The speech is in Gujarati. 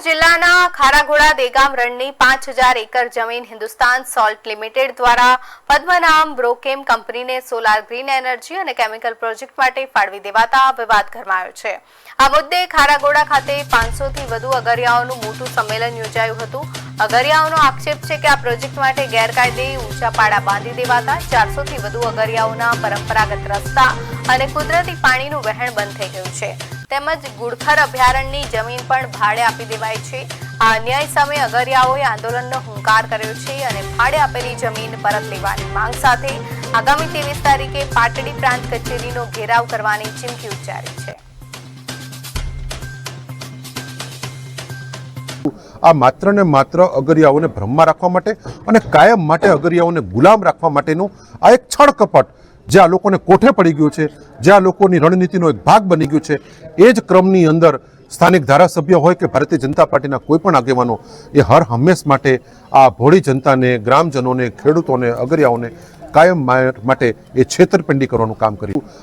જિલ્લાના ખારાઘોડા દેગામ રણની 5000 એકર જમીન હિન્દુસ્તાન સોલ્ટ લિમિટેડ દ્વારા પદ્મનામ બ્રોકેમ કંપનીને સોલાર ગ્રીન એનર્જી અને કેમિકલ પ્રોજેક્ટ માટે ફાળવી દેવાતા વિવાદ ગરમાયો છે। આ મુદ્દે ખારાઘોડા ખાતે 500 થી વધુ અગરિયાઓનું મોટું સંમેલન યોજાયું હતું। અગરિયાઓનો આક્ષેપ છે કે આ પ્રોજેક્ટ માટે ગેરકાયદે ઊંચા પાડા બાંધી દેવાતા 400 થી વધુ અગરિયાઓના પરંપરાગત રસ્તા અને કુદરતી પાણીનું વહેણ બંધ થઈ ગયું છે। તેમજ ગુડખર અભયારણ્યની જમીન પણ ભાડે આપી દેવાઈ છે। આ અન્યાય સામે અગરિયાઓએ આંદોલનનો હુંકાર કર્યો છે અને ભાડે આપેલી જમીન પરત લેવાની માંગ સાથે આગામી 23 તારીખે પાટડી પ્રાંત કચેરીનો ઘેરાવ કરવાની ચીમકી ઉચ્ચારી છે। આ માત્ર ને માત્ર અગરિયાઓને ભ્રમમાં રાખવા માટે અને કાયમ માટે અગરિયાઓને ગુલામ રાખવા માટેનું આ એક છળ કપટ જે આ લોકોને કોઠે પડી ગયું છે, જે આ લોકોની રણનીતિનો એક ભાગ બની ગયું છે, એ જ ક્રમની અંદર સ્થાનિક ધારાસભ્ય હોય કે ભારતીય જનતા પાર્ટીના કોઈ પણ આગેવાનો એ હર હંમેશ માટે આ ભોળી જનતાને, ગ્રામજનોને, ખેડૂતોને, અગરિયાઓને કાયમ માટે એ છેતરપિંડી કરવાનું કામ કર્યું।